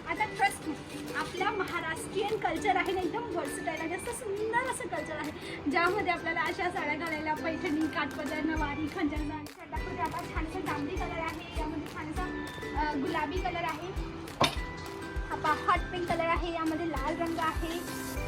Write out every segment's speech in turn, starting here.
आता ट्रस्ट आपल्या महाराष्ट्रीयन कल्चर आहे ना, एकदम वर्सटाईल आहे, जास्त सुंदर असं कल्चर आहे ज्यामध्ये आपल्याला अशा साड्या घालायला पैठणी, काठपदर, नवारी, खंजर दाखवते. आता छानसा जांभळी कलर आहे, यामध्ये छानसा गुलाबी कलर आहे, हा हॉट पिंक कलर आहे, यामध्ये लाल रंग आहे,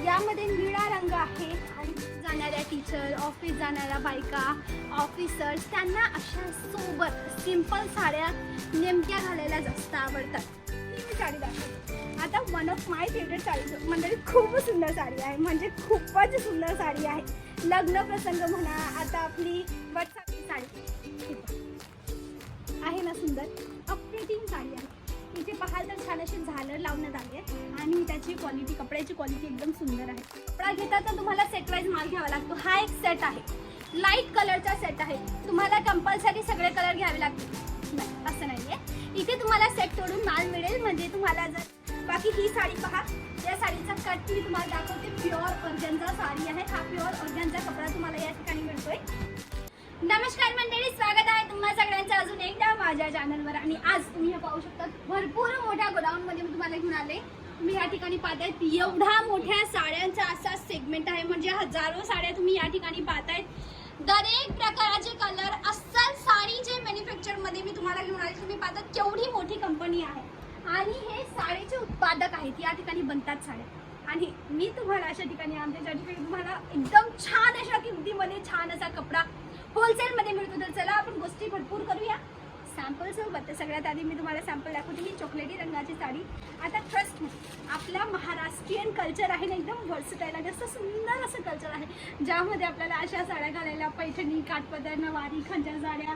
यामध्ये निळा रंग आहे. आणि जाणाऱ्या टीचर, ऑफिस जाणाऱ्या बायका, ऑफिसर्स त्यांना अशा सोबर सिंपल साड्या नेमक्या घालायला जास्त आवडतात. मी साडी दाखवते. आता one of my favourite sari म्हणजे खूप सुंदर साडी आहे, म्हणजे खूपच सुंदर साडी आहे. लग्न प्रसंग म्हणा, आता आपली वटसावित्री साडी आहे ना, सुंदर अप्रतिम साडी आहे. इथे पाहाल तर छान अशी झालर लावण्यात आली आहे आणि त्याची क्वालिटी, कपड्याची क्वालिटी एकदम सुंदर आहे. कपडा घेता तर तुम्हाला सेट वाईज माल घ्यावा लागतो. हा एक सेट आहे, लाईट कलरचा सेट आहे. तुम्हाला कंपल्सरी सगळे कलर घ्यावे लागतील असं नाही आहे. इथे तुम्हाला सेट तोडून माल मिळेल. म्हणजे तुम्हाला जर बाकी ही साडी पहा, या साडीचा कट मी तुम्हाला दाखवते. प्युअर ऑर्गॅन्झा साडी आहे. हा प्युअर ऑर्गॅन्झा कपडा तुम्हाला या ठिकाणी मिळतोय. नमस्कार मंडळी, स्वागत आहे तुम्हा सगळ्यांचं अजून एकदा माझ्या चॅनलवर. आणि आज तुम्ही हे पाहू शकता, भरपूर मोठ्या गोडाऊनमध्ये मी तुम्हाला घेऊन आले. तुम्ही या ठिकाणी पाहतायत एवढा मोठ्या साड्यांचा असा सेगमेंट आहे, म्हणजे हजारो साड्या तुम्ही या ठिकाणी पाहतायत. दरेक प्रकारचे कलर, अस्सल साडी जे मॅन्युफॅक्चरमध्ये मी तुम्हाला घेऊन आले. तुम्ही पाहतात केवढी मोठी कंपनी आहे आणि हे साडीचे उत्पादक आहेत. या ठिकाणी बनतात साड्या आणि मी तुम्हाला अशा ठिकाणी आमच्या ठिकाणी तुम्हाला एकदम छान अशा किमतीमध्ये छान असा कपडा होलसेलमध्ये मिळतो. तर चला आपण गोष्टी भरपूर करूया सॅम्पल सोबत. सगळ्यात आधी मी तुम्हाला सॅम्पल दाखवते. ही चॉकलेटी रंगाची साडी. आता ट्रस्ट आपल्या महाराष्ट्रीयन कल्चर आहे ना, एकदम वर्सटाईल आहे, जास्त सुंदर असं कल्चर आहे ज्यामध्ये आपल्याला अशा साड्या घालायला पैठणी, काठपदर, नवारी, खंजर साड्या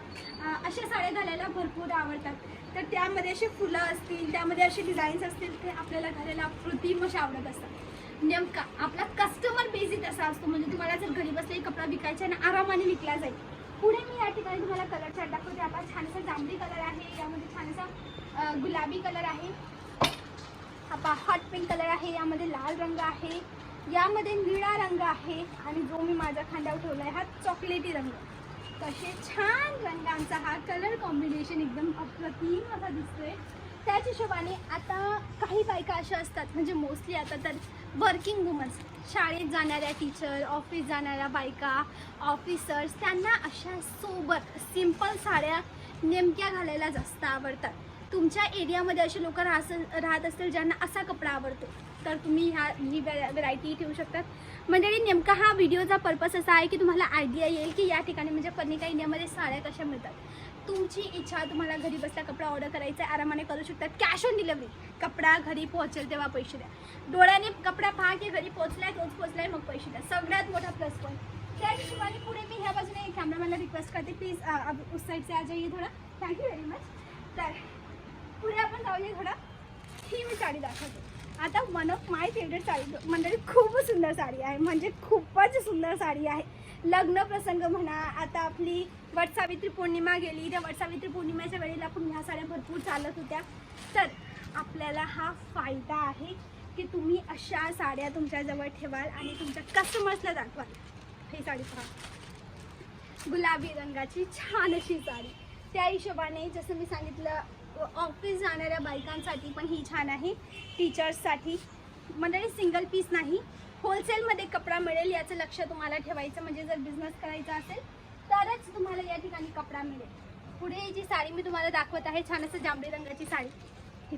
अशा साड्या घालायला भरपूर आवडतात. तर त्यामध्ये असे फुलं असतील, त्यामध्ये असे डिझाईन्स असतील, ते आपल्याला घालायला अप्रतिम असे आवडत असतात. नेमका आपला कस्टमर बेसिक असा असतो, म्हणजे तुम्हाला जर घरी बसले कपडा विकायचा आणि आरामाने विकला जाईल. पुढे मी या ठिकाणी तुम्हाला कलर चार्ट दाखवते. आता छानसा जांभळी कलर आहे, यामध्ये छानसा गुलाबी कलर आहे, हा हॉट पिंक कलर आहे, यामध्ये लाल रंग आहे, यामध्ये निळा रंग आहे आणि जो मी माझ्या खांद्यावर ठेवला आहे हा चॉकलेटी रंग. तसे छान रंगांचा हा कलर कॉम्बिनेशन एकदम अप्रतिम असा दिसतोय. त्याच हिशोबाने आता काही बायका अशा असतात, म्हणजे मोस्टली आता तर वर्किंग वुमन्स, शाळेत जाणाऱ्या टीचर, ऑफिस जाणाऱ्या बायका, ऑफिसर्स त्यांना अशा सोबर सिंपल साड्या नेमक्या घालायला जास्त आवडतात. तुमच्या एरियामध्ये असे लोक राहत असतील ज्यांना असा कपडा आवडतो, तर तुम्ही ही व्हरायटी ठेवू शकतात. म्हणजे नेमका हा व्हिडिओचा पर्पस असा आहे की तुम्हाला आयडिया येईल की या ठिकाणी म्हणजे पर्निका इंडियामध्ये साड्या कशा मिळतात. तुमची इच्छा, तुम्हाला घरी बसता कपडा ऑर्डर करायचा आहे, आरामाने करू शकतात. कॅश ऑन डिलिव्हरी, कपडा घरी पोहोचेल तेव्हा पैसे द्या. डोळ्याने कपडा पहा की घरी पोहोचलाय, तोच पोहोचलाय, मग पैसे द्या. सगळ्यात मोठा प्लस पॉईंट. त्या हिशोबाने पुढे मी ह्या बाजूने कॅमेरामॅनला रिक्वेस्ट करते, प्लीज उस साईड से आ जाइए थोडा. Thank you very much. तर पुढे आपण जाऊया थोडं. ही मी साडी दाखवते. आता one of my favourite sari म्हणजे खूप सुंदर साडी आहे, म्हणजे खूपच सुंदर साडी आहे. लग्न प्रसंग म्हणा, आता आपली वटसावित्री पौर्णिमा गेली, त्या वटसावित्री पौर्णिमेच्या वेळेला पण ह्या साड्या भरपूर चालत होत्या. तर आपल्याला हा फायदा आहे की तुम्ही अशा साड्या तुमच्याजवळ ठेवाल आणि तुमच्या कस्टमर्सला दाखवाल. ही साडी पहा, गुलाबी रंगाची छान अशी साडी. त्या हिशोबाने जसं मी सांगितलं, ऑफिस जाणाऱ्या बायकांसाठी पण ही छान आहे, टीचर्ससाठी. म्हणजे सिंगल पीस नाही, होलसेलमध्ये कपडा मिळेल याचं लक्ष तुम्हाला ठेवायचं. म्हणजे जर बिझनेस करायचा असेल तरच तुम्हाला या ठिकाणी कपडा मिळेल. पुढे जी साडी मी तुम्हाला दाखवत आहे, छान असं जांभळी रंगाची साडी. ही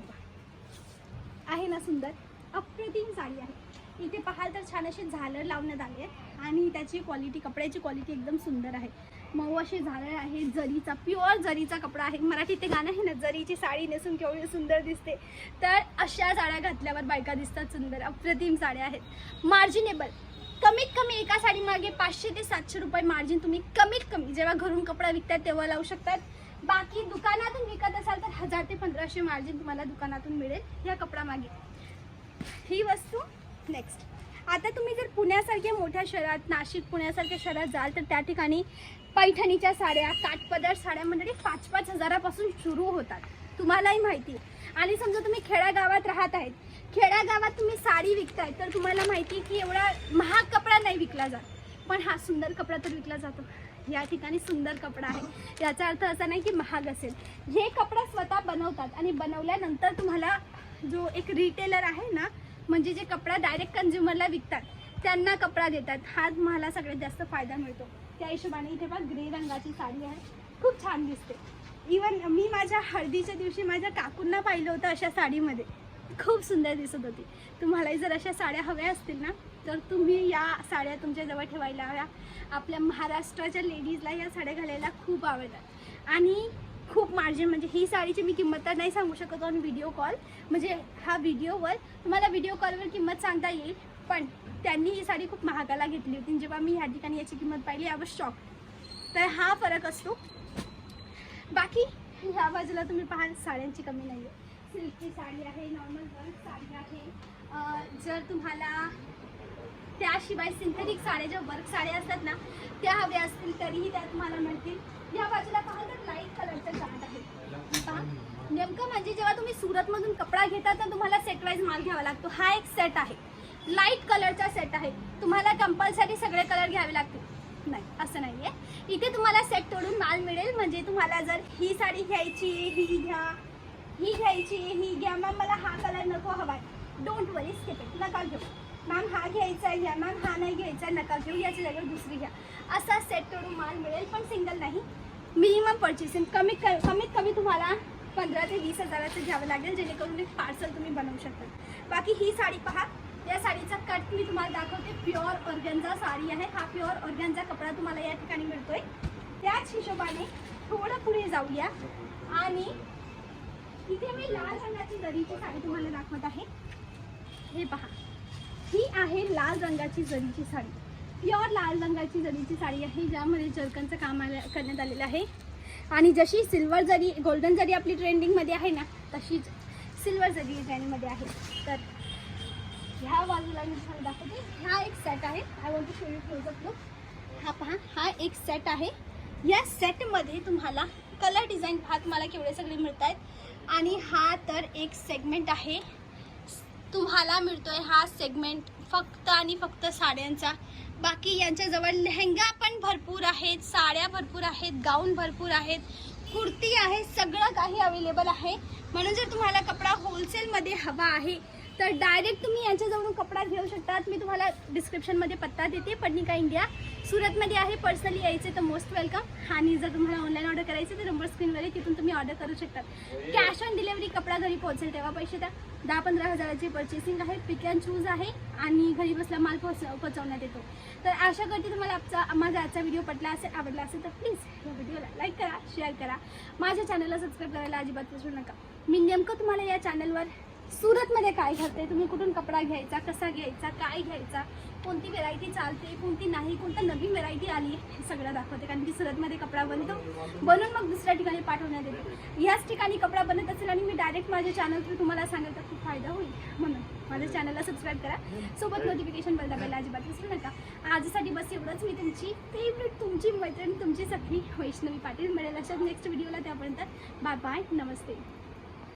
आहे ना, सुंदर अप्रतिम साडी आहे. इथे पाहाल तर छान अशी झालर लावण्यात आली आहे आणि त्याची क्वालिटी, कपड्याची क्वालिटी एकदम सुंदर आहे. मऊ अशी झालर आहे, जरीचा, प्युअर जरीचा कपडा आहे. मराठीत ते गाणं आहे ना, जरीची साडी नेसून केवढी सुंदर दिसते. तर अशा साड्या घातल्यावर बायका दिसतात सुंदर. अप्रतिम साड्या आहेत. मार्जिनेबल, कमीत कमी एका साडीमागे 500 ते 700 रुपये मार्जिन तुम्ही कमीत कमी जेव्हा घरून कपडा विकतात तेव्हा लावू शकतात. बाकी दुकानातून विकत असाल तर 1000 ते 1500 मार्जिन तुम्हाला दुकानातून मिळेल या कपडामागे. ही वस्तू नेक्स्ट. आता तुम्ही जर पुण्यासारख्या मोठ्या शहरात, नाशिक, पुण्यासारख्या शहरात जाल तर त्या ठिकाणी पैठणीच्या साड्या, काठपदर साड्या म्हणजे 5-5 हजारापासून सुरू होतात, तुम्हालाही माहिती. आणि समजा तुम्ही खेड्यागावात राहत आहेत, खेड्यागावात तुम्ही साडी विकताय तर तुम्हाला माहिती की एवढा महाग कपडा नाही विकला जात, पण हा सुंदर कपडा तर विकला जातो. या ठिकाणी सुंदर कपडा आहे, याचा अर्थ असा नाही की महाग असेल. हे कपडा स्वतः बनवतात आणि बनवल्यानंतर तुम्हाला जो एक रिटेलर आहे ना, म्हणजे जे कपडा डायरेक्ट कन्झ्युमरला विकतात त्यांना कपडा देतात, हा मला सगळ्यात जास्त फायदा मिळतो. त्या हिशोबाने इथे बघ ग्रे रंगाची साडी आहे, खूप छान दिसते. इवन मी माझ्या हळदीच्या दिवशी माझ्या काकूंना पाहिलं होतं अशा साडीमध्ये, खूप सुंदर दिसत होती. तुम्हालाही जर अशा साड्या हव्या असतील ना तर तुम्ही या साड्या तुमच्याजवळ ठेवायला हव्या. आपल्या महाराष्ट्राच्या लेडीजला या साड्या घालायला खूप आवडतात आणि खूप मार्जिन, म्हणजे ही साडीची मी किंमत तर नाही सांगू शकत ऑन व्हिडिओ कॉल, म्हणजे हा व्हिडिओवर तुम्हाला व्हिडिओ कॉलवर किंमत सांगता येईल, पण त्यांनी ही साडी खूप महागाला घेतली होती. जेव्हा मी ह्या ठिकाणी याची किंमत पाहिली आय वॉज शॉक. तर हा फरक असतो. बाकी ह्या बाजूला तुम्ही पाहाल साड्यांची कमी नाही आहे. सिल्कची साडी आहे, नॉर्मल वर्क साडी आहे. जर तुम्हाला त्याशिवाय सिंथेटिक साड्या ज्या वर्क साड्या असतात ना त्या हव्या असतील तरीही त्या तुम्हाला मिळतील. या बाजूला पाहाल तर लाईट कलरचं चार्ट आहे. पहा नेमकं म्हणजे जेव्हा तुम्ही सुरतमधून कपडा घेता तर तुम्हाला सेट वाईज माल घ्यावा लागतो. हा एक सेट आहे, लाईट कलरचा सेट आहे. तुम्हाला कंपल्सरी सगळे कलर घ्यावे लागतील नाही असं नाही आहे. इथे तुम्हाला सेट तोडून माल मिळेल. म्हणजे तुम्हाला जर ही साडी घ्यायची, ही घ्या, ही घ्यायची, ही घ्या. मॅम मला हा कलर नको हवा आहे, डोंट वरी, स्किप इट, नका घेऊ. मॅम हा घ्यायचा आहे घ्या, मॅम हा नाही घ्यायचा नका घेऊ, याच्या जागेवर दुसरी घ्या. असा सेट तोडून माल मिळेल, पण सिंगल नाही. मिनिमम पर्चेसिंग कमीत कमी तुम्हाला 15 ते 20 हजाराचं घ्यावं लागेल, जेणेकरून एक पार्सल तुम्ही बनवू शकता. बाकी ही साडी पहा, या साडीचा कट मी तुम्हाला दाखवते. प्युअर ऑर्गॅन्झा साडी आहे. हा प्युअर ऑर्गॅन्झा कपडा तुम्हाला या ठिकाणी मिळतोय. त्याच हिशोबाने थोडं पुढे जाऊया आणि इथे मी लाल रंगाची जरीची साडी तुम्हाला दाखवत आहे. हे पहा, ही आहे लाल रंगाची जरीची साडी. प्युअर लाल रंगाची जरीची साडी आहे, ज्यामध्ये जरकनचं काम करण्यात आलेलं आहे. आणि जशी सिल्वर जरी, गोल्डन जरी आपली ट्रेंडिंगमध्ये आहे ना, तशीच सिल्वर जरी ट्रेंडिंगमध्ये आहे. तर ह्या बाजूला मी तुम्हाला दाखवते. हा एक सेट आहे. I want to show you closeup look. हा पहा, हा एक सेट आहे. या सेटमध्ये तुम्हाला कलर डिझाईन पहा तुम्हाला केवढे सगळे मिळत आहेत. आणि हा तर एक सेगमेंट आहे, तुम्हाला मिळतोय हा सेगमेंट फक्त आणि फक्त साड्यांचा. बाकी यांच्याजवळ लेहंगा पण भरपूर आहेत, साड्या भरपूर आहेत, गाऊन भरपूर आहेत, कुर्ती आहे, सगळं काही अवेलेबल आहे. म्हणून जर तुम्हाला कपडा होलसेलमध्ये हवा आहे तर डायरेक्ट तुम्ही यांच्याजवळून कपडा घेऊ शकतात. मी तुम्हाला डिस्क्रिप्शनमध्ये पत्ता देते, पटनिका इंडिया सुरतमध्ये आहे. पर्सनली यायचे तर मोस्ट वेलकम. आणि जर तुम्हाला ऑनलाईन ऑर्डर करायचं तर नंबर स्क्रीनवर आहे, तिथून तुम्ही ऑर्डर करू शकतात. कॅश ऑन डिलिव्हरी, कपडा घरी पोहोचेल तेव्हा पैसे द्या. 10-15 हजाराची पर्चेसिंग आहे, पिक अँड चूज आहे आणि घरी बसला माल पोहोचवण्यात येतो. तर आशा करते तुम्हाला माझा आजचा व्हिडिओ पटला असेल, आवडला असेल तर प्लीज या व्हिडिओला लाईक करा, शेअर करा. माझ्या चॅनलला सबस्क्राईब करायला अजिबात विसरू नका. मी नेमकं तुम्हाला या चॅनलवर सुरतमध्ये काय घडते, तुम्ही कुठून कपडा घ्यायचा, कसा घ्यायचा, काय घ्यायचा, कोणती व्हेरायटी चालते, कोणती नाही, कोणतं नवीन व्हेरायटी आली, हे सगळं दाखवते. कारण की सुरतमध्ये कपडा बनतो, बनवून मग दुसऱ्या ठिकाणी पाठवण्यात येतो. याच ठिकाणी कपडा बनत असेल आणि मी डायरेक्ट माझ्या चॅनल थ्रू तुम्हाला सांगेल तर खूप फायदा होईल. म्हणून माझ्या चॅनलला सबस्क्राईब करा, सोबत नोटिफिकेशन बेल दाबायला अजिबात विसरू नका. आजसाठी बस एवढंच. मी तुमची फेवरेट, तुमची मैत्रीण, तुमची सखी वैष्णवी पाटील. मिळेल अशाच नेक्स्ट व्हिडिओला. त्यापर्यंत बाय बाय, नमस्ते.